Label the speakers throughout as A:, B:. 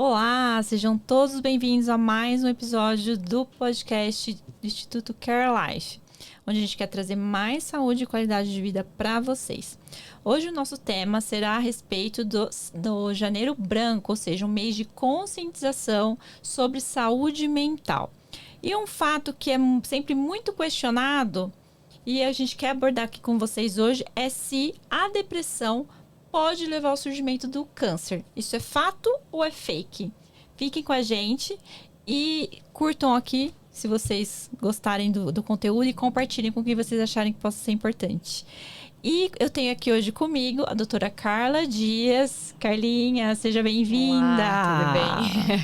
A: Olá, sejam todos bem-vindos a mais um episódio do podcast do Instituto Care Life, onde a gente quer trazer mais saúde e qualidade de vida para vocês. Hoje o nosso tema será a respeito do Janeiro Branco, ou seja, um mês de conscientização sobre saúde mental. E um fato que é sempre muito questionado e a gente quer abordar aqui com vocês hoje é se a depressão pode levar ao surgimento do câncer. Isso é fato ou é fake? Fiquem com a gente e curtam aqui se vocês gostarem do conteúdo e compartilhem com quem vocês acharem que possa ser importante. E eu tenho aqui hoje comigo a doutora Carla Dias. Carlinha, seja bem-vinda.
B: Olá, tudo bem?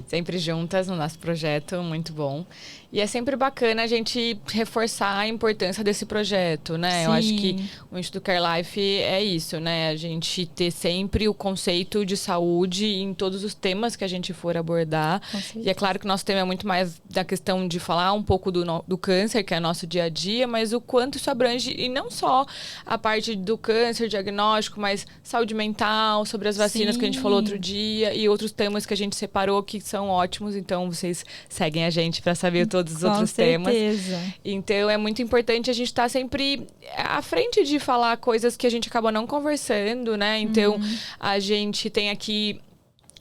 B: Sempre juntas no nosso projeto, muito bom. E é sempre bacana a gente reforçar a importância desse projeto, né?
A: Sim.
B: Eu acho que o Instituto Care Life é isso, né? A gente ter sempre o conceito de saúde em todos os temas que a gente for abordar. E é claro que o nosso tema é muito mais da questão de falar um pouco do câncer, que é nosso dia a dia, mas o quanto isso abrange, e não só a parte do câncer, diagnóstico, mas saúde mental, sobre as vacinas que a gente falou outro dia e outros temas que a gente separou que são ótimos. Então, vocês seguem a gente para saber todos os outros temas. Então, é muito importante a gente estar sempre à frente de falar coisas que a gente acaba não conversando, né? Então, a gente tem aqui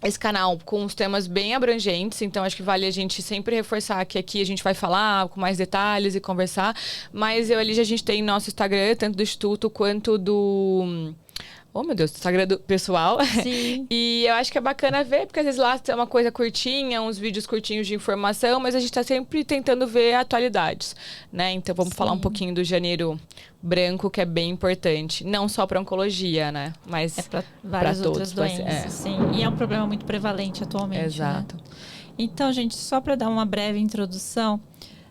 B: esse canal com os temas bem abrangentes, então acho que vale a gente sempre reforçar que aqui a gente vai falar com mais detalhes e conversar, mas a gente tem nosso Instagram, tanto do Instituto quanto do... Oh, meu Deus, do Instagram do pessoal.
A: Sim.
B: E eu acho que é bacana ver, porque às vezes lá tem uma coisa curtinha, uns vídeos curtinhos de informação, mas a gente está sempre tentando ver atualidades, né? Então vamos falar um pouquinho do Janeiro Branco, que é bem importante. Não só para oncologia, né? Mas
A: para várias outras
B: todos,
A: doenças, sim. E é um problema muito prevalente atualmente.
B: Exato.
A: Né? Então, gente, só para dar uma breve introdução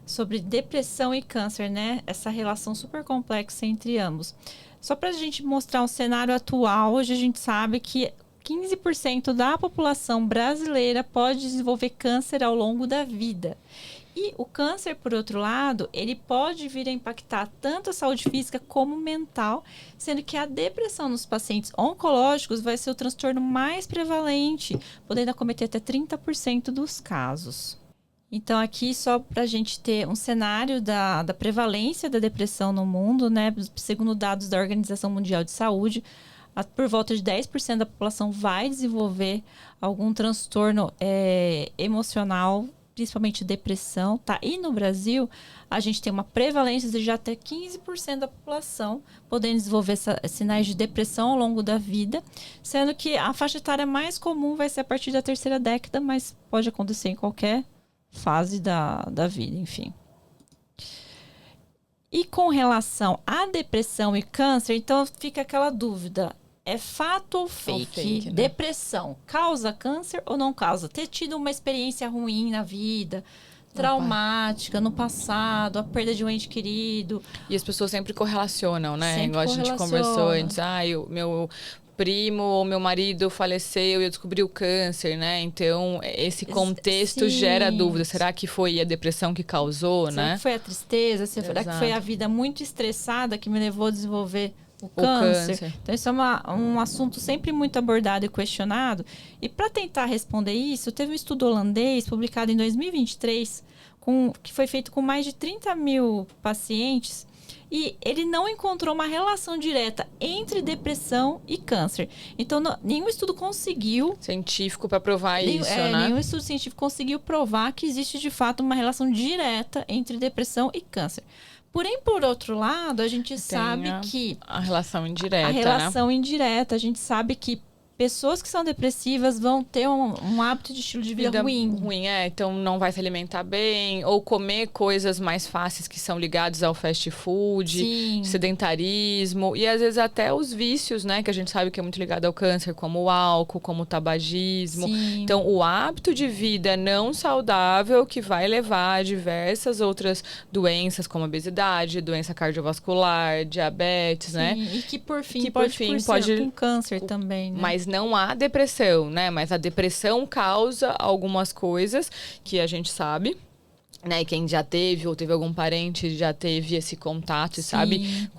A: sobre depressão e câncer, né? Essa relação super complexa entre ambos. Só para a gente mostrar um cenário atual, hoje a gente sabe que 15% da população brasileira pode desenvolver câncer ao longo da vida. E o câncer, por outro lado, ele pode vir a impactar tanto a saúde física como mental, sendo que a depressão nos pacientes oncológicos vai ser o transtorno mais prevalente, podendo acometer até 30% dos casos. Então, aqui, só para a gente ter um cenário da prevalência da depressão no mundo, né? Segundo dados da Organização Mundial de Saúde, por volta de 10% da população vai desenvolver algum transtorno emocional, principalmente depressão, tá? E no Brasil, a gente tem uma prevalência de já até 15% da população podendo desenvolver sinais de depressão ao longo da vida, sendo que a faixa etária mais comum vai ser a partir da terceira década, mas pode acontecer em qualquer fase da vida, enfim. E com relação à depressão e câncer, então fica aquela dúvida. É fato ou fake?
B: Né?
A: Depressão causa câncer ou não causa? Ter tido uma experiência ruim na vida, traumática, no passado, a perda de um ente querido.
B: E as pessoas sempre correlacionam, né?
A: Sempre
B: igual a gente conversou antes. O meu primo ou meu marido faleceu e eu descobri o câncer, né? Então, esse contexto gera dúvida. Será que foi a depressão que causou,
A: será
B: né?
A: que foi a tristeza? Será que foi a vida muito estressada que me levou a desenvolver o câncer? Então, isso é um assunto sempre muito abordado e questionado. E para tentar responder isso, teve um estudo holandês publicado em 2023, que foi feito com mais de 30 mil pacientes. E ele não encontrou uma relação direta entre depressão e câncer. Então, nenhum estudo conseguiu...
B: científico para provar isso, né?
A: Nenhum estudo científico conseguiu provar que existe, de fato, uma relação direta entre depressão e câncer. Porém, por outro lado, a gente sabe que...
B: a relação indireta,
A: a relação indireta. A gente sabe que pessoas que são depressivas vão ter um hábito de estilo de vida ruim.
B: Então não vai se alimentar bem, ou comer coisas mais fáceis que são ligadas ao fast food, sedentarismo, e às vezes até os vícios, né, que a gente sabe que é muito ligado ao câncer, como o álcool, como o tabagismo. Então, o hábito de vida não saudável que vai levar a diversas outras doenças, como obesidade, doença cardiovascular, diabetes, né?
A: E que por fim pode com câncer também, né?
B: Mas não há depressão, né? Mas a depressão causa algumas coisas que a gente sabe. né? E quem já teve ou teve algum parente já teve esse contato, sabe?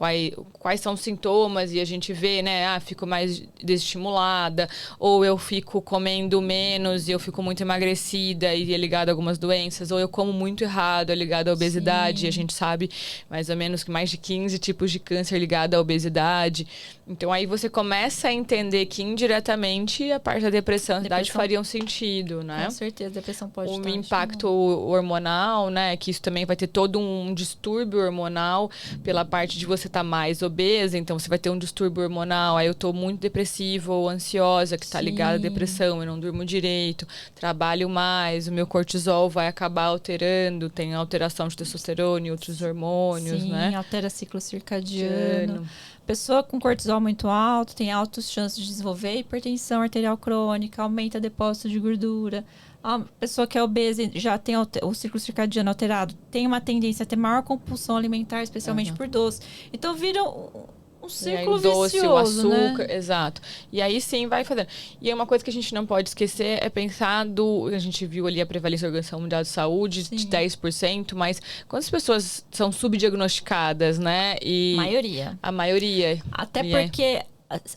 B: Quais são os sintomas e a gente vê, né? Ah, fico mais desestimulada, ou eu fico comendo menos e eu fico muito emagrecida e é ligado a algumas doenças, ou eu como muito errado, é ligado à obesidade, e a gente sabe mais ou menos que mais de 15 tipos de câncer ligado à obesidade. Então aí você começa a entender que indiretamente a parte da depressão e ansiedade fariam sentido, né?
A: Com certeza, a depressão pode estar.
B: O impacto hormonal, né? Que isso também vai ter todo um distúrbio hormonal pela parte de você estar mais obesa. Então, você vai ter um distúrbio hormonal. Aí eu tô muito depressiva ou ansiosa, que tá ligada à depressão. Eu não durmo direito, trabalho mais. O meu cortisol vai acabar alterando. Tem alteração de testosterona e outros hormônios, né?
A: Sim, altera ciclo circadiano. Pessoa com cortisol muito alto tem altas chances de desenvolver hipertensão arterial crônica, aumenta depósito de gordura. A pessoa que é obesa e já tem o ciclo circadiano alterado tem uma tendência a ter maior compulsão alimentar, especialmente por doce. Então vira um ciclo
B: doce,
A: vicioso,
B: o açúcar,
A: né?
B: Exato. E aí sim vai fazendo. E uma coisa que a gente não pode esquecer é pensar a gente viu ali a prevalência da Organização Mundial de Saúde de 10%, mas quantas pessoas são subdiagnosticadas, né?
A: Maioria.
B: A maioria.
A: Até porque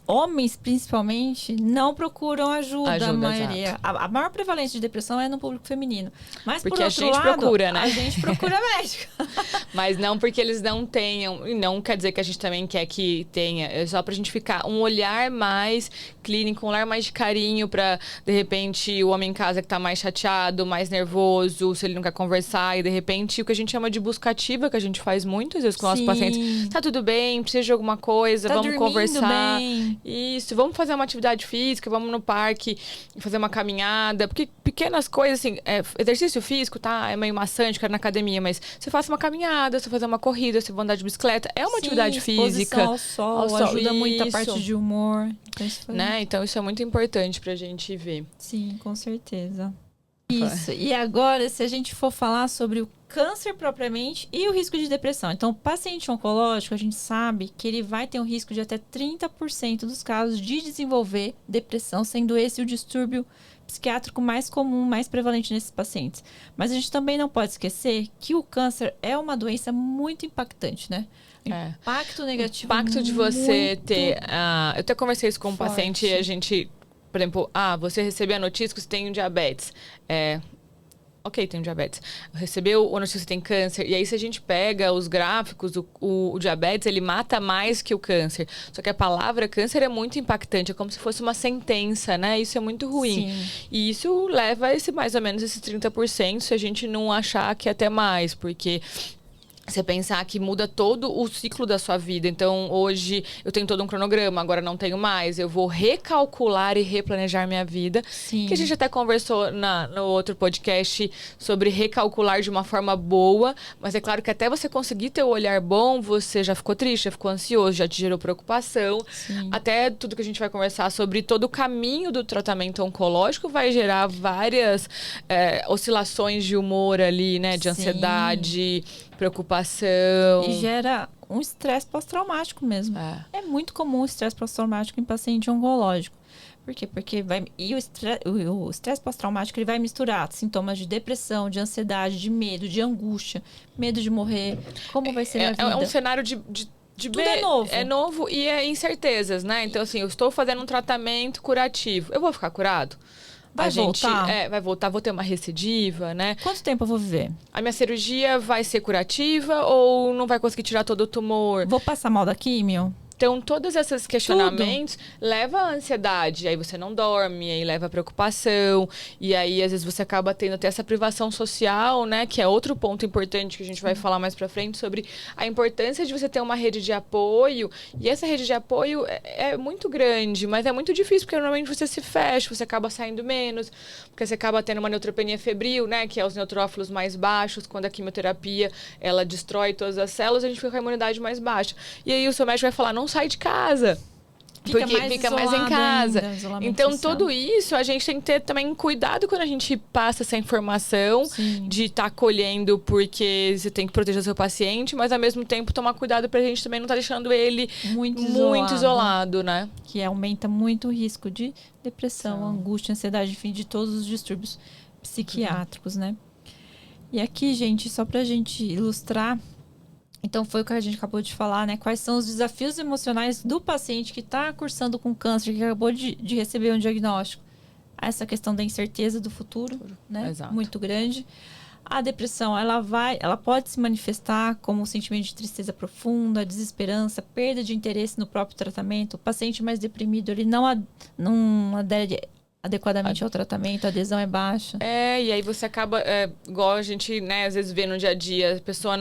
A: homens, principalmente, não procuram ajuda a maioria. A maior prevalência de depressão é no público feminino. Mas,
B: porque
A: por outro
B: a gente
A: lado,
B: procura, né?
A: A gente procura médico.
B: Mas não porque eles não tenham. E não quer dizer que a gente também quer que tenha. É só pra gente ficar um olhar mais clínico, um olhar mais de carinho pra, de repente, o homem em casa que tá mais chateado, mais nervoso, se ele não quer conversar. E, de repente, o que a gente chama de busca ativa, que a gente faz muitas vezes com nossos pacientes. Tá tudo bem, precisa de alguma coisa, vamos conversar. Isso, vamos fazer uma atividade física, vamos no parque fazer uma caminhada, porque pequenas coisas, assim, exercício físico, tá? É meio maçante, quero ir na academia, mas você faça uma caminhada, você fazer uma corrida, você vai andar de bicicleta, é uma atividade física.
A: Ao sol ajuda muito a parte de humor.
B: Né? Então, isso é muito importante pra gente ver.
A: Sim, com certeza. Isso. E agora, se a gente for falar sobre o câncer propriamente e o risco de depressão. Então, o paciente oncológico, a gente sabe que ele vai ter um risco de até 30% dos casos de desenvolver depressão, sendo esse o distúrbio psiquiátrico mais comum, mais prevalente nesses pacientes. Mas a gente também não pode esquecer que o câncer é uma doença muito impactante, né? Impacto negativo.
B: O impacto de você ter... eu até conversei isso com um paciente e a gente... Por exemplo, você recebeu a notícia que você tem diabetes. Ok, tem diabetes. Recebeu a notícia que tem câncer. E aí, se a gente pega os gráficos, o diabetes, ele mata mais que o câncer. Só que a palavra câncer é muito impactante. É como se fosse uma sentença, né? Isso é muito ruim.
A: Sim.
B: E isso leva a mais ou menos esses 30%, se a gente não achar que é até mais. Porque... você pensar que muda todo o ciclo da sua vida. Então, hoje eu tenho todo um cronograma, agora não tenho mais. Eu vou recalcular e replanejar minha vida.
A: Sim.
B: Que a gente até conversou no outro podcast sobre recalcular de uma forma boa. Mas é claro que até você conseguir ter o olhar bom, você já ficou triste, já ficou ansioso, já te gerou preocupação.
A: Sim.
B: Até tudo que a gente vai conversar sobre todo o caminho do tratamento oncológico vai gerar várias oscilações de humor ali, né? De ansiedade, preocupação.
A: E gera um estresse pós-traumático mesmo. É muito comum o estresse pós-traumático em paciente oncológico. Por quê? Porque o estresse pós-traumático ele vai misturar sintomas de depressão, de ansiedade, de medo, de angústia, medo de morrer. Como vai ser a vida?
B: É um cenário de
A: tudo é novo.
B: É novo e é incertezas, né? Então, assim, eu estou fazendo um tratamento curativo. Eu vou ficar curado?
A: Vai voltar?
B: Vai voltar, vou ter uma recidiva, né?
A: Quanto tempo eu vou viver?
B: A minha cirurgia vai ser curativa ou não vai conseguir tirar todo o tumor?
A: Vou passar mal da químio?
B: Então, todos esses questionamentos levam à ansiedade. Aí você não dorme, aí leva à preocupação. E aí, às vezes, você acaba tendo até essa privação social, né? Que é outro ponto importante que a gente vai falar mais pra frente sobre a importância de você ter uma rede de apoio. E essa rede de apoio é muito grande, mas é muito difícil, porque normalmente você se fecha, você acaba saindo menos, porque você acaba tendo uma neutropenia febril, né? Que é os neutrófilos mais baixos. Quando a quimioterapia, ela destrói todas as células, a gente fica com a imunidade mais baixa. E aí, o seu médico vai falar, não sai de casa. Porque fica mais em casa.
A: Ainda,
B: então,
A: social.
B: tudo isso, a gente tem que ter também cuidado quando a gente passa essa informação.
A: Sim.
B: De estar colhendo porque você tem que proteger o seu paciente, mas ao mesmo tempo tomar cuidado pra gente também não estar deixando ele muito isolado, né?
A: Que aumenta muito o risco de depressão, angústia, ansiedade, enfim, de todos os distúrbios psiquiátricos, né? E aqui, gente, só pra gente ilustrar, então foi o que a gente acabou de falar, né? Quais são os desafios emocionais do paciente que está cursando com câncer, que acabou de receber um diagnóstico. Essa questão da incerteza do futuro, né?
B: Exato.
A: Muito grande. A depressão, ela pode se manifestar como um sentimento de tristeza profunda, desesperança, perda de interesse no próprio tratamento. O paciente mais deprimido, ele não adere adequadamente ao tratamento, a adesão é baixa.
B: E aí você acaba, igual a gente, né, às vezes vê no dia a dia, a pessoa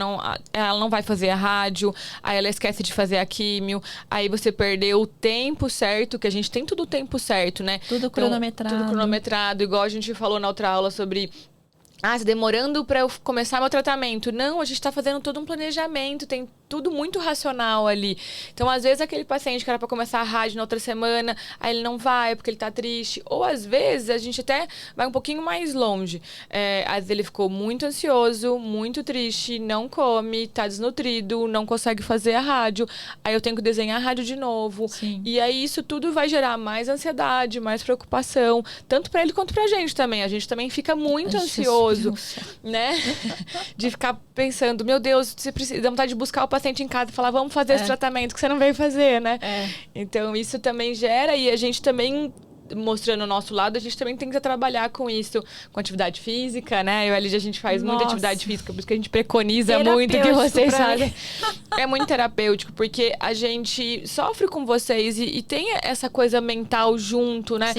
B: ela não vai fazer a rádio, aí ela esquece de fazer a químio, aí você perdeu o tempo certo, que a gente tem tudo o tempo certo, né?
A: Tudo cronometrado.
B: Tudo cronometrado, igual a gente falou na outra aula sobre... tá demorando para eu começar meu tratamento. Não, a gente tá fazendo todo um planejamento, tem tudo muito racional ali. Então, às vezes, aquele paciente que era para começar a rádio na outra semana, aí ele não vai porque ele tá triste. Ou, às vezes, a gente até vai um pouquinho mais longe. Às vezes, ele ficou muito ansioso, muito triste, não come, tá desnutrido, não consegue fazer a rádio. Aí eu tenho que desenhar a rádio de novo.
A: Sim.
B: E aí, isso tudo vai gerar mais ansiedade, mais preocupação, tanto para ele quanto pra gente também. A gente também fica muito ansioso, né? De ficar pensando, meu Deus, você precisa, dá vontade de buscar o paciente em casa e falar, vamos fazer esse tratamento que você não veio fazer, né? Então, isso também gera, e a gente também, mostrando o nosso lado, a gente também tem que trabalhar com isso, com atividade física, né? Eu e a Lídia, a gente faz muita atividade física, por isso que a gente preconiza muito que vocês fazem. É muito terapêutico, porque a gente sofre com vocês e tem essa coisa mental junto, né?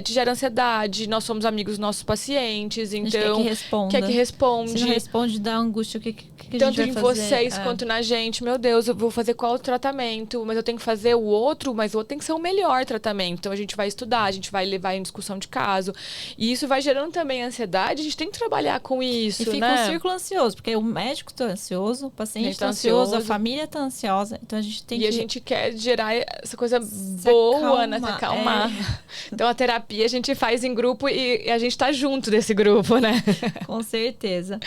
B: Te gera ansiedade, nós somos amigos dos nossos pacientes, então...
A: Quer que responda. Se não
B: responde,
A: dá angústia, o que a
B: tanto
A: gente vai
B: em
A: fazer?
B: Vocês quanto na gente. Meu Deus, eu vou fazer qual tratamento? Mas eu tenho que fazer o outro, mas o outro tem que ser o melhor tratamento. Então, a gente vai estudar, a gente vai levar em discussão de caso. E isso vai gerando também ansiedade. A gente tem que trabalhar com isso,
A: né? E fica um círculo ansioso, porque o médico tá ansioso, o paciente tá ansioso, a família tá ansiosa. Então, a gente tem
B: a gente quer gerar essa coisa boa, né? Se acalmar. Então, a terapia a gente faz em grupo e a gente tá junto desse grupo, né?
A: Com certeza.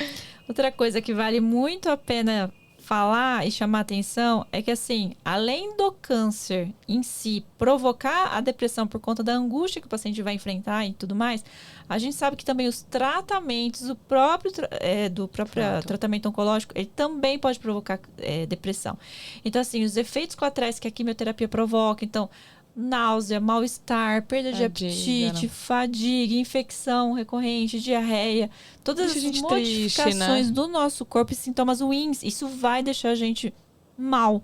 A: Outra coisa que vale muito a pena falar e chamar atenção é que, assim, além do câncer em si provocar a depressão por conta da angústia que o paciente vai enfrentar e tudo mais, a gente sabe que também os tratamentos do próprio tratamento oncológico, ele também pode provocar depressão. Então, assim, os efeitos colaterais que a quimioterapia provoca, então... náusea, mal-estar, perda de apetite, fadiga, infecção recorrente, diarreia, todas as modificações do nosso corpo e sintomas ruins, isso vai deixar a gente mal,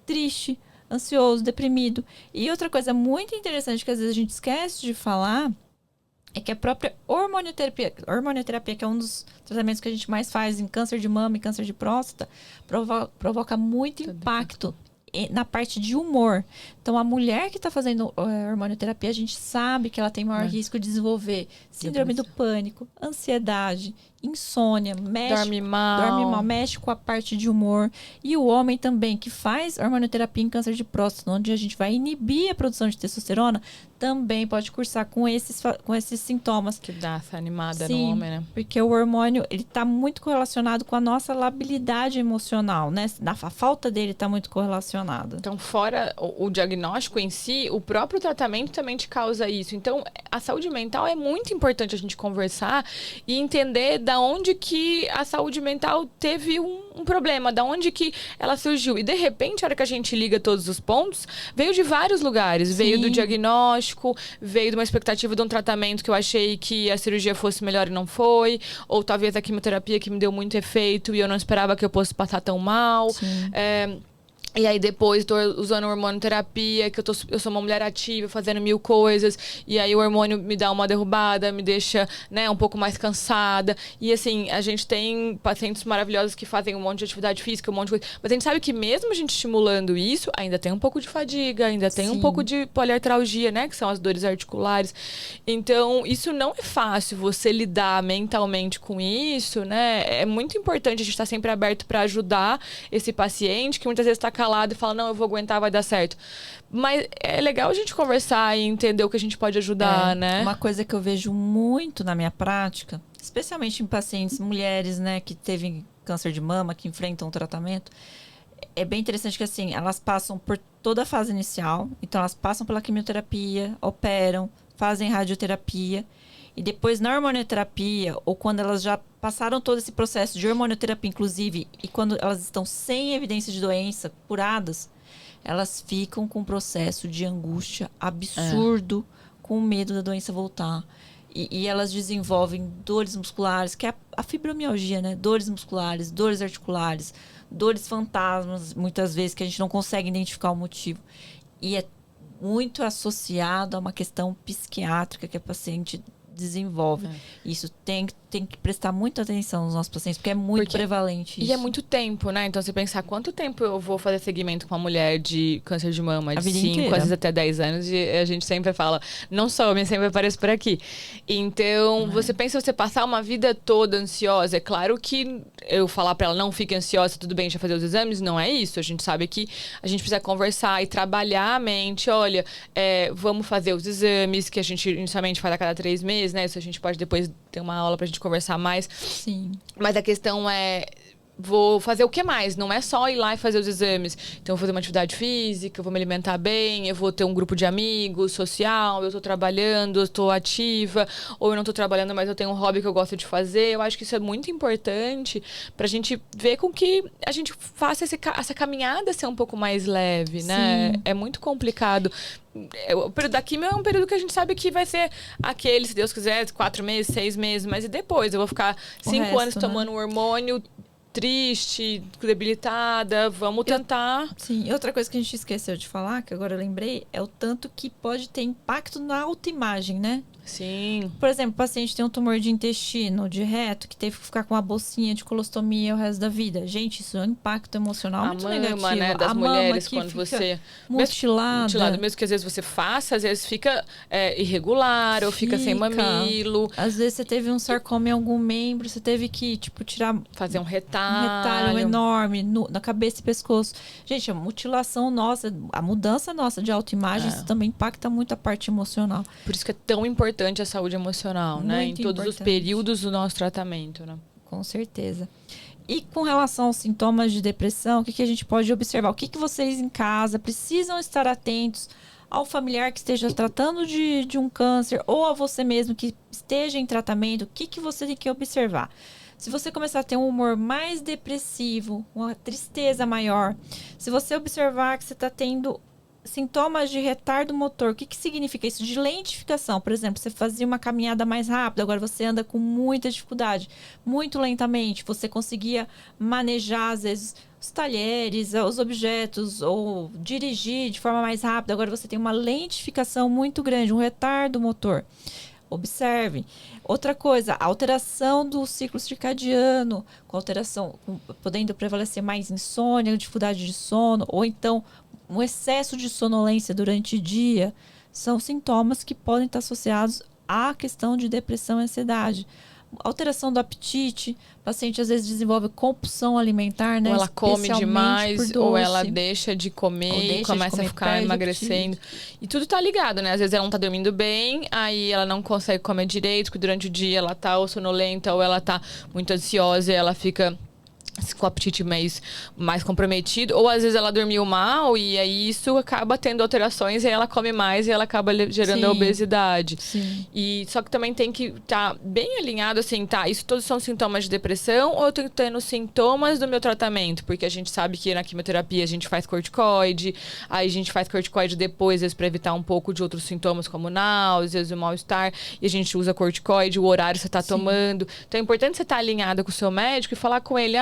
A: triste, ansioso, deprimido. E outra coisa muito interessante que às vezes a gente esquece de falar é que a própria hormonioterapia, que é um dos tratamentos que a gente mais faz em câncer de mama e câncer de próstata, provoca muito impacto na parte de humor. Então, a mulher que está fazendo hormonioterapia, a gente sabe que ela tem maior risco de desenvolver síndrome do pânico, ansiedade, insônia, dorme mal, mexe com a parte de humor. E o homem também, que faz hormonioterapia em câncer de próstata, onde a gente vai inibir a produção de testosterona, também pode cursar com esses sintomas.
B: Que dá essa animada no homem, né?
A: Porque o hormônio, ele está muito correlacionado com a nossa labilidade emocional, né? A falta dele está muito correlacionada.
B: Então, fora o diagnóstico em si, o próprio tratamento também te causa isso. Então, a saúde mental é muito importante a gente conversar e entender da onde que a saúde mental teve um problema, da onde que ela surgiu. E, de repente, a hora que a gente liga todos os pontos, veio de vários lugares. Sim. Veio do diagnóstico, veio de uma expectativa de um tratamento que eu achei que a cirurgia fosse melhor e não foi. Ou talvez a quimioterapia que me deu muito efeito e eu não esperava que eu fosse passar tão mal. E aí depois tô usando hormonioterapia, que eu sou uma mulher ativa, fazendo 1000 coisas, e aí o hormônio me dá uma derrubada, me deixa, né, um pouco mais cansada. E assim, a gente tem pacientes maravilhosos que fazem um monte de atividade física, um monte de coisa. Mas a gente sabe que mesmo a gente estimulando isso, ainda tem um pouco de fadiga, ainda tem um pouco de poliartralgia, né, que são as dores articulares. Então, isso não é fácil, você lidar mentalmente com isso, né? É muito importante a gente estar sempre aberto para ajudar esse paciente, que muitas vezes está calado e fala, não, eu vou aguentar, vai dar certo. Mas é legal a gente conversar e entender o que a gente pode ajudar, né?
A: Uma coisa que eu vejo muito na minha prática, especialmente em pacientes mulheres, né, que teve câncer de mama, que enfrentam o tratamento, é bem interessante que, assim, elas passam por toda a fase inicial, então elas passam pela quimioterapia, operam, fazem radioterapia, e depois na hormonioterapia, ou quando elas já passaram todo esse processo de hormonioterapia, inclusive, e quando elas estão sem evidência de doença, curadas, elas ficam com um processo de angústia absurdo, com medo da doença voltar. E elas desenvolvem dores musculares, que é a fibromialgia, né? Dores musculares, dores articulares, dores fantasmas, muitas vezes, que a gente não consegue identificar o motivo. E é muito associado a uma questão psiquiátrica que a paciente desenvolve. Isso tem que prestar muita atenção nos nossos pacientes, porque é muito prevalente isso.
B: E é muito tempo, né? Então, você pensar quanto tempo eu vou fazer segmento com uma mulher de câncer de mama, de 5, às vezes até 10 anos, e a gente sempre fala, não sou, mas sempre apareço por aqui. Então, você pensa você passar uma vida toda ansiosa. É claro que eu falar pra ela, não fique ansiosa, tudo bem, já fazer os exames, não é isso. A gente sabe que a gente precisa conversar e trabalhar a mente. Olha, vamos fazer os exames, que a gente inicialmente faz a cada 3 meses, né? Isso a gente pode depois ter uma aula pra gente conversar mais.
A: Sim.
B: Mas a questão é, vou fazer o que mais? Não é só ir lá e fazer os exames. Então, eu vou fazer uma atividade física, eu vou me alimentar bem, eu vou ter um grupo de amigos, social, eu tô trabalhando, eu tô ativa, ou eu não tô trabalhando, mas eu tenho um hobby que eu gosto de fazer. Eu acho que isso é muito importante pra gente ver com que a gente faça essa caminhada ser um pouco mais leve, né? É muito complicado. O período da quimio é um período que a gente sabe que vai ser aquele, se Deus quiser, 4 meses, 6 meses, mas e depois? Eu vou ficar 5 anos tomando um hormônio triste, debilitada, vamos tentar...
A: Sim, e outra coisa que a gente esqueceu de falar, que agora eu lembrei, é o tanto que pode ter impacto na autoimagem, né?
B: Sim.
A: Por exemplo, o paciente tem um tumor de intestino, de reto, que teve que ficar com uma bolsinha de colostomia o resto da vida. Gente, isso é um impacto emocional muito negativo.
B: Né, das mulheres, quando você...
A: Mutilada.
B: Mesmo que às vezes você faça, às vezes fica irregular, ou fica sem mamilo.
A: Às vezes você teve um sarcoma em algum membro, você teve que, tirar...
B: Fazer um retalho.
A: Um retalho enorme na cabeça e pescoço. Gente, a mutilação nossa, a mudança nossa de autoimagem, isso também impacta muito a parte emocional.
B: Por isso que é tão importante a saúde emocional, muito, né? Em todos os períodos do nosso tratamento, né?
A: Com certeza. E com relação aos sintomas de depressão, o que a gente pode observar? O que vocês em casa precisam estar atentos ao familiar que esteja tratando de um câncer ou a você mesmo que esteja em tratamento? O que você tem que observar? Se você começar a ter um humor mais depressivo, uma tristeza maior, se você observar que você está tendo sintomas de retardo motor, o que significa isso? De lentificação, por exemplo, você fazia uma caminhada mais rápida, agora você anda com muita dificuldade, muito lentamente, você conseguia manejar, às vezes, os talheres, os objetos, ou dirigir de forma mais rápida, agora você tem uma lentificação muito grande, um retardo motor. Observe. Outra coisa, a alteração do ciclo circadiano, com alteração, podendo prevalecer mais insônia, dificuldade de sono, ou então um excesso de sonolência durante o dia, são sintomas que podem estar associados à questão de depressão e ansiedade. Alteração do apetite, o paciente às vezes desenvolve compulsão alimentar, né?
B: Ou ela come demais, ou ela deixa de comer e começa a ficar emagrecendo. E tudo tá ligado, né? Às vezes ela não tá dormindo bem, aí ela não consegue comer direito, porque durante o dia ela tá ou sonolenta, ou ela tá muito ansiosa e ela fica com o apetite mais comprometido, ou às vezes ela dormiu mal e aí isso acaba tendo alterações e aí ela come mais e ela acaba gerando a obesidade.
A: Sim.
B: E só que também tem que estar bem alinhado assim, tá, isso todos são sintomas de depressão ou eu tô tendo sintomas do meu tratamento? Porque a gente sabe que na quimioterapia a gente faz corticoide, aí a gente faz corticoide depois, às vezes pra evitar um pouco de outros sintomas como náuseas, o mal-estar, e a gente usa corticoide, o horário que você tá tomando. Então é importante você estar alinhada com o seu médico e falar com ele,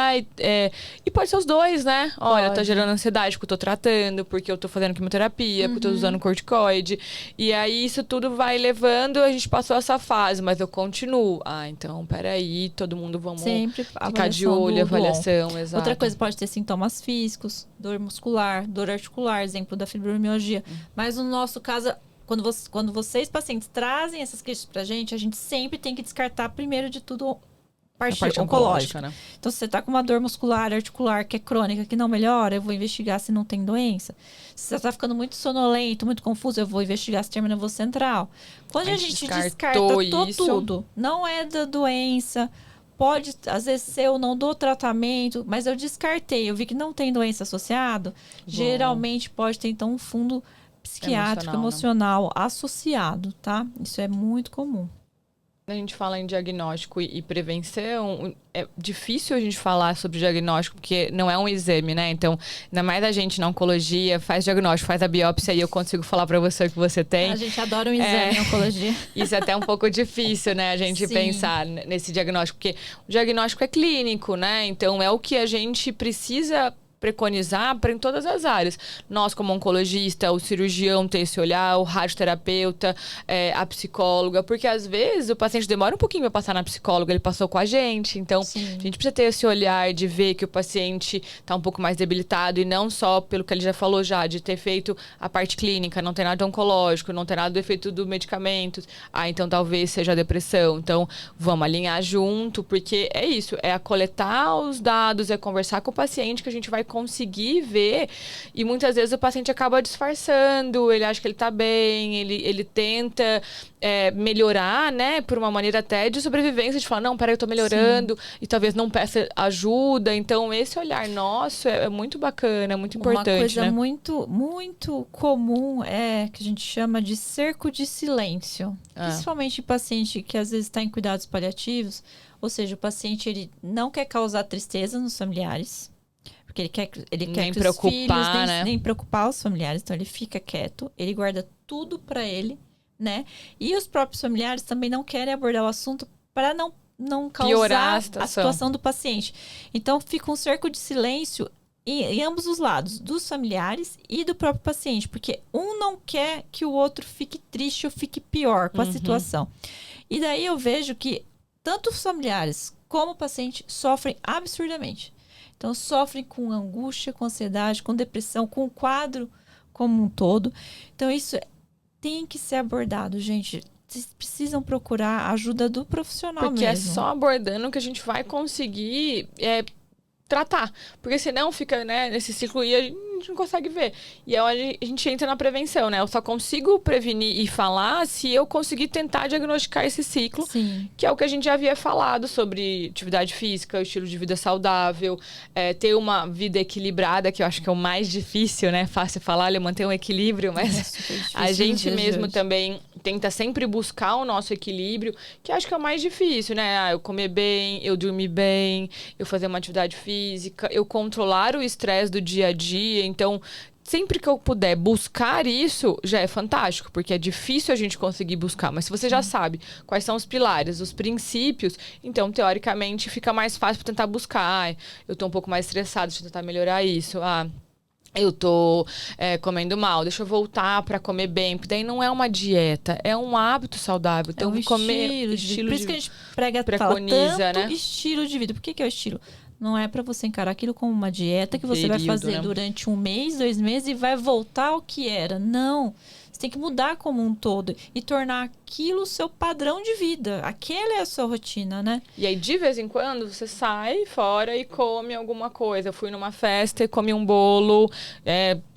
B: e pode ser os dois, né? Olha, tá gerando ansiedade porque eu tô tratando, porque eu tô fazendo quimioterapia, porque eu tô usando corticoide. E aí isso tudo vai levando, a gente passou essa fase, mas eu continuo. Então, peraí, todo mundo vamos
A: sempre
B: ficar de olho, avaliação, exato.
A: Outra coisa, pode ter sintomas físicos, dor muscular, dor articular, exemplo da fibromialgia. Mas no nosso caso, quando vocês, pacientes, trazem essas queixas pra gente, a gente sempre tem que descartar, primeiro de tudo, parte oncológica, né? Então, se você tá com uma dor muscular, articular, que é crônica, que não melhora, eu vou investigar se não tem doença. Se você tá ficando muito sonolento, muito confuso, eu vou investigar se tem nervoso central. Quando a gente descarta tudo, não é da doença, pode, às vezes, ser ou não do tratamento, mas eu descartei, eu vi que não tem doença associada, geralmente pode ter, então, um fundo psiquiátrico, emocional associado, tá? Isso é muito comum.
B: a gente fala em diagnóstico e prevenção, é difícil a gente falar sobre diagnóstico, porque não é um exame, né? Então, ainda mais a gente na oncologia, faz diagnóstico, faz a biópsia e eu consigo falar para você o que você tem.
A: A gente adora um exame em oncologia.
B: Isso é até um pouco difícil, né? A gente pensar nesse diagnóstico, porque o diagnóstico é clínico, né? Então, é o que a gente precisa preconizar para em todas as áreas. Nós, como oncologista, o cirurgião tem esse olhar, o radioterapeuta, a psicóloga, porque às vezes o paciente demora um pouquinho para passar na psicóloga, ele passou com a gente, então a gente precisa ter esse olhar de ver que o paciente está um pouco mais debilitado e não só pelo que ele já falou de ter feito a parte clínica, não tem nada oncológico, não tem nada do efeito do medicamento, então talvez seja a depressão. Então vamos alinhar junto, porque é isso, é coletar os dados, é conversar com o paciente que a gente vai conseguir ver, e muitas vezes o paciente acaba disfarçando, ele acha que ele tá bem, ele tenta melhorar, né, por uma maneira até de sobrevivência, de falar, não, peraí, eu tô melhorando, e talvez não peça ajuda. Então esse olhar nosso é muito bacana, muito importante,
A: uma coisa,
B: né?
A: muito, muito comum é que a gente chama de cerco de silêncio, principalmente em paciente que às vezes está em cuidados paliativos, ou seja, o paciente ele não quer causar tristeza nos familiares, porque ele quer
B: nem
A: que
B: preocupar,
A: os filhos
B: né?
A: nem preocupar os familiares. Então, ele fica quieto, ele guarda tudo para ele, né? E os próprios familiares também não querem abordar o assunto para não causar a situação do paciente. Então, fica um cerco de silêncio em ambos os lados, dos familiares e do próprio paciente. Porque um não quer que o outro fique triste ou fique pior com a situação. E daí eu vejo que tanto os familiares como o paciente sofrem absurdamente. Então, sofrem com angústia, com ansiedade, com depressão, com o quadro como um todo. Então, isso tem que ser abordado, gente. Vocês precisam procurar a ajuda do profissional
B: porque
A: mesmo.
B: é só abordando que a gente vai conseguir tratar. Porque senão fica, né, nesse ciclo e a gente não consegue ver. E é onde a gente entra na prevenção, né? Eu só consigo prevenir e falar se eu conseguir tentar diagnosticar esse ciclo, que é o que a gente já havia falado sobre atividade física, estilo de vida saudável, ter uma vida equilibrada, que eu acho que é o mais difícil, né? Fácil falar, manter um equilíbrio, mas a gente mesmo também tenta sempre buscar o nosso equilíbrio, que acho que é o mais difícil, né? Eu comer bem, eu dormir bem, eu fazer uma atividade física, eu controlar o estresse do dia a dia. Então, sempre que eu puder buscar isso, já é fantástico, porque é difícil a gente conseguir buscar. Mas se você já sabe quais são os pilares, os princípios, então, teoricamente, fica mais fácil para tentar buscar. Eu tô um pouco mais estressado, deixa eu tentar melhorar isso. Eu tô comendo mal, deixa eu voltar para comer bem. Porque daí não é uma dieta, é um hábito saudável. Então,
A: estilo de vida. Por isso que a gente preconiza, tanto, né? Estilo de vida. Por que é o estilo? Não é para você encarar aquilo como uma dieta que você vai fazer durante 1 mês, 2 meses e vai voltar ao que era. Não. Você tem que mudar como um todo e tornar aquilo o seu padrão de vida. Aquela é a sua rotina, né?
B: E aí, de vez em quando, você sai fora e come alguma coisa. Eu fui numa festa e comi um bolo.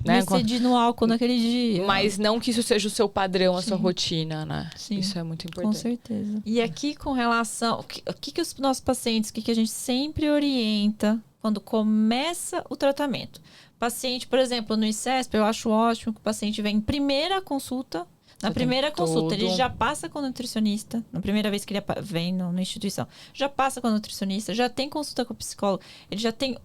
A: Me excedi no álcool naquele dia.
B: Mas não que isso seja o seu padrão, a sua rotina, né?
A: Sim,
B: isso é muito importante.
A: Com certeza. E aqui, com relação... O que os nossos pacientes, o que a gente sempre orienta quando começa o tratamento? Paciente, por exemplo, no ICESP, eu acho ótimo que o paciente vem em primeira consulta. Na primeira consulta, ele já passa com o nutricionista. Na primeira vez que ele vem na instituição. Já passa com o nutricionista, já tem consulta com o psicólogo. Ele já tem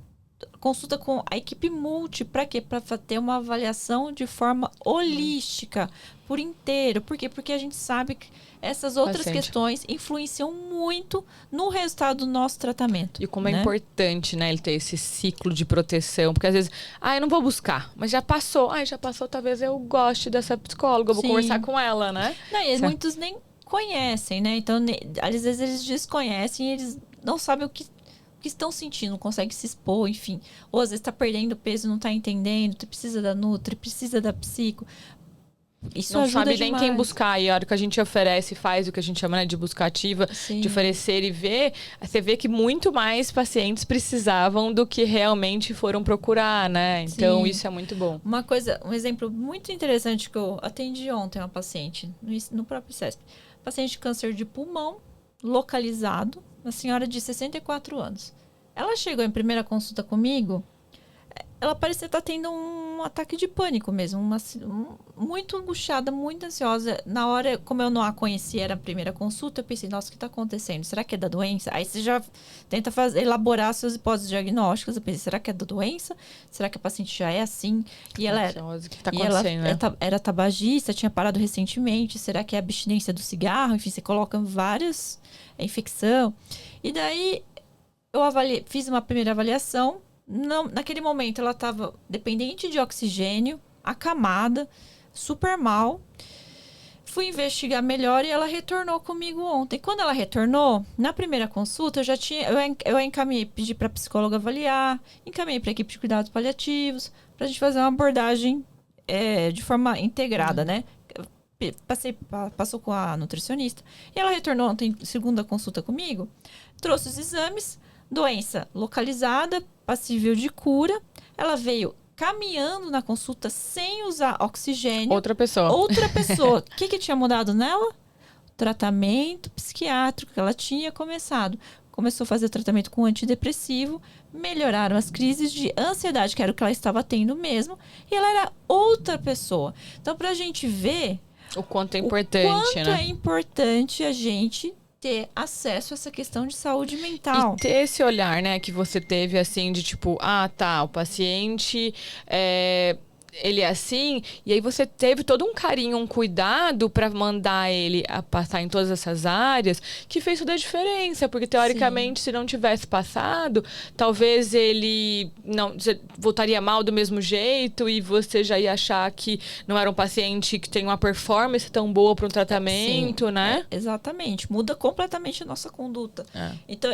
A: consulta com a equipe multi. Para quê? Para ter uma avaliação de forma holística, por inteiro. Por quê? Porque a gente sabe que essas outras questões influenciam muito no resultado do nosso tratamento.
B: E como é importante, né, ele ter esse ciclo de proteção. Porque às vezes, eu não vou buscar, mas já passou. Já passou, talvez eu goste dessa psicóloga, eu vou conversar com ela, né?
A: Não, e muitos nem conhecem, né? Então, às vezes eles desconhecem, eles não sabem o que estão sentindo, não conseguem se expor, enfim. Ou às vezes tá perdendo peso, não tá entendendo, precisa da nutri, precisa da psico. Isso
B: não
A: ajuda
B: sabe nem
A: demais.
B: quem buscar. E a hora que a gente oferece, faz o que a gente chama, né, de busca ativa, de oferecer e ver, você vê que muito mais pacientes precisavam do que realmente foram procurar, né? Então, isso é muito bom.
A: Um exemplo muito interessante que eu atendi ontem uma paciente, no próprio CESP. Paciente de câncer de pulmão, localizado, uma senhora de 64 anos. Ela chegou em primeira consulta comigo, ela parecia estar tendo um um ataque de pânico mesmo, muito angustiada, muito ansiosa. Na hora, como eu não a conhecia, era a primeira consulta, eu pensei, nossa, o que está acontecendo? Será que é da doença? Aí você já tenta elaborar suas hipóteses diagnósticas. Eu pensei, será que é da doença? Será que a paciente já é assim? E ela era,
B: o que tá acontecendo, né?
A: era tabagista, tinha parado recentemente. Será que é abstinência do cigarro? Enfim, você coloca várias infecção. E daí eu fiz uma primeira avaliação. Naquele momento ela estava dependente de oxigênio, acamada, super mal. Fui investigar melhor e ela retornou comigo ontem. Quando ela retornou, na primeira consulta, eu encaminhei, pedi para a psicóloga avaliar, encaminhei para a equipe de cuidados paliativos, para a gente fazer uma abordagem de forma integrada, né? Passou com a nutricionista. E ela retornou ontem, segunda consulta comigo, trouxe os exames, doença localizada, passível de cura. Ela veio caminhando na consulta sem usar oxigênio.
B: Outra pessoa.
A: O que tinha mudado nela? O tratamento psiquiátrico que ela tinha começado. Começou a fazer tratamento com antidepressivo, melhoraram as crises de ansiedade, que era o que ela estava tendo mesmo, e ela era outra pessoa. Então, pra gente ver
B: o quanto é importante,
A: é importante a gente ter acesso a essa questão de saúde mental.
B: E ter esse olhar, né, que você teve, assim, de tipo, o paciente ele é assim, e aí você teve todo um carinho, um cuidado para mandar ele a passar em todas essas áreas, que fez toda a diferença, porque teoricamente, se não tivesse passado, talvez ele não voltaria mal do mesmo jeito e você já ia achar que não era um paciente que tem uma performance tão boa para um tratamento, né?
A: Exatamente, muda completamente a nossa conduta. Então,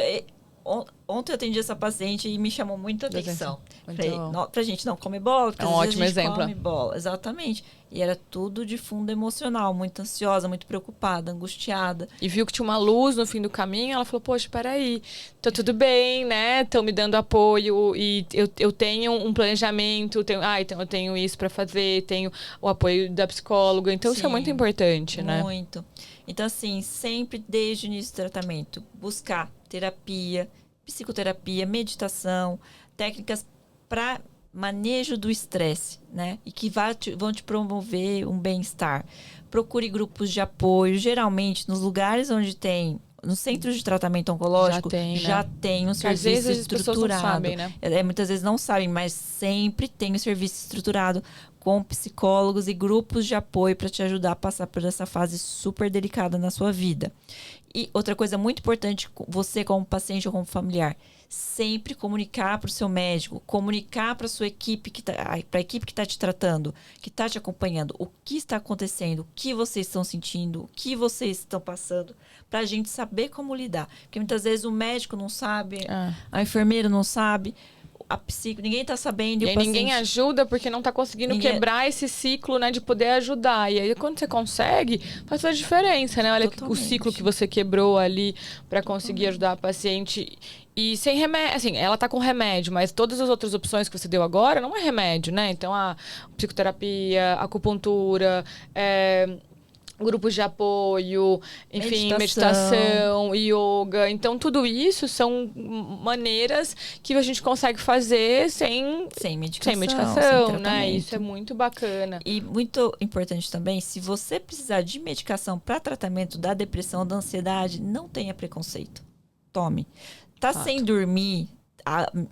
A: ontem eu atendi essa paciente e me chamou muita atenção. Falei, pra gente não comer bola, porque
B: é um ótimo exemplo.
A: Come bola. Exatamente. E era tudo de fundo emocional, muito ansiosa, muito preocupada, angustiada.
B: E viu que tinha uma luz no fim do caminho, ela falou, poxa, peraí, tô tudo bem, né? Estão me dando apoio e eu tenho um planejamento, então eu tenho isso para fazer, tenho o apoio da psicóloga, então isso é muito importante, né?
A: Muito. Então, assim, sempre desde o início do tratamento, buscar terapia, psicoterapia, meditação, técnicas para manejo do estresse, né? E que vão te promover um bem-estar. Procure grupos de apoio, geralmente nos lugares onde tem, nos centros de tratamento oncológico, já tem um serviço estruturado. Não sabem, né? Muitas vezes não sabem, mas sempre tem um serviço estruturado com psicólogos e grupos de apoio para te ajudar a passar por essa fase super delicada na sua vida. E outra coisa muito importante, você como paciente ou como familiar, sempre comunicar para o seu médico, comunicar para a sua equipe, para a equipe que está te tratando, que está te acompanhando, o que está acontecendo, o que vocês estão sentindo, o que vocês estão passando, para a gente saber como lidar. Porque muitas vezes o médico não sabe, a enfermeira não sabe, ninguém está sabendo.
B: E aí ninguém ajuda porque não está conseguindo quebrar esse ciclo, né, de poder ajudar. E aí quando você consegue, faz toda a diferença, né? Olha o ciclo que você quebrou ali para conseguir ajudar a paciente. E sem remédio, assim, ela tá com remédio, mas todas as outras opções que você deu agora não é remédio, né? Então a psicoterapia, acupuntura, grupos de apoio, enfim, meditação, yoga. Então, tudo isso são maneiras que a gente consegue fazer sem medicação, né? Isso é muito bacana.
A: E muito importante também, se você precisar de medicação para tratamento da depressão, da ansiedade, não tenha preconceito. Tome. Tá sem dormir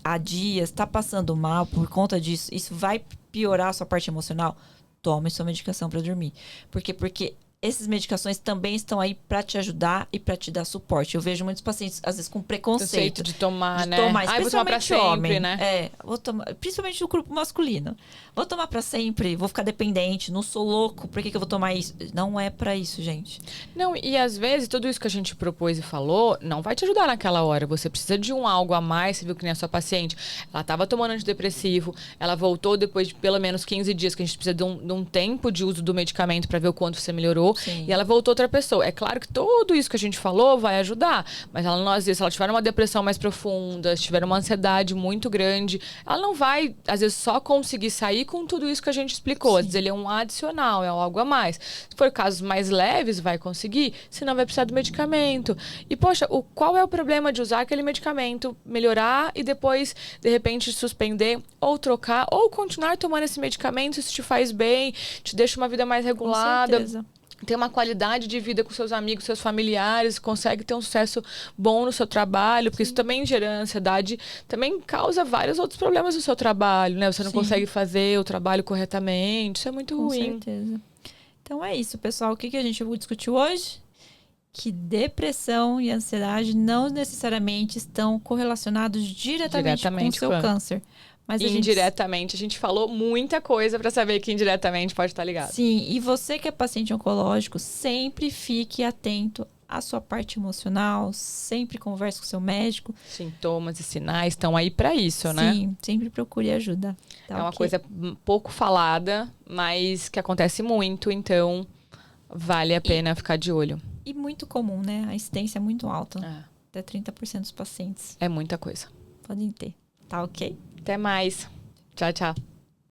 A: há dias, tá passando mal por conta disso, isso vai piorar a sua parte emocional? Tome sua medicação para dormir. Porque essas medicações também estão aí para te ajudar e para te dar suporte. Eu vejo muitos pacientes, às vezes, com preconceito.
B: De tomar, né?
A: Vou tomar pra sempre,
B: homem,
A: né? Vou tomar, principalmente no grupo masculino. Vou tomar pra sempre, vou ficar dependente, não sou louco, por que eu vou tomar isso? Não é pra isso, gente.
B: Não, e às vezes, tudo isso que a gente propôs e falou, não vai te ajudar naquela hora. Você precisa de algo a mais, você viu que nem a sua paciente. Ela estava tomando antidepressivo, ela voltou depois de pelo menos 15 dias, que a gente precisa de um tempo de uso do medicamento para ver o quanto você melhorou. resolveu
A: Sim.
B: e ela voltou outra pessoa. É claro que tudo isso que a gente falou vai ajudar, mas ela não, às vezes, se ela tiver uma depressão mais profunda, se tiver uma ansiedade muito grande, ela não vai, às vezes, só conseguir sair com tudo isso que a gente explicou.
A: Sim.
B: Às vezes ele é um adicional, é algo a mais. Se for casos mais leves, vai conseguir, senão vai precisar do medicamento. E, poxa, qual é o problema de usar aquele medicamento, melhorar e depois, de repente, suspender ou trocar ou continuar tomando esse medicamento se isso te faz bem, te deixa uma vida mais regulada.
A: Com certeza.
B: Ter uma qualidade de vida com seus amigos, seus familiares, consegue ter um sucesso bom no seu trabalho, porque isso também gera ansiedade, também causa vários outros problemas no seu trabalho, né? Você não consegue fazer o trabalho corretamente, isso é muito ruim.
A: Com certeza. Então é isso, pessoal. O que a gente discutiu hoje? Que depressão e ansiedade não necessariamente estão correlacionados diretamente com o seu câncer. Mas
B: indiretamente, a gente falou muita coisa para saber que indiretamente pode estar ligado.
A: Sim, e você que é paciente oncológico, sempre fique atento à sua parte emocional, sempre converse com o seu médico.
B: Sintomas e sinais estão aí para isso, né?
A: Sim, sempre procure ajuda.
B: Tá, é uma coisa pouco falada, mas que acontece muito, então vale a pena ficar de olho.
A: E muito comum, né? A incidência é muito alta. Até 30% dos pacientes.
B: É muita coisa.
A: Podem ter. Tá ok?
B: Até mais. Tchau, tchau.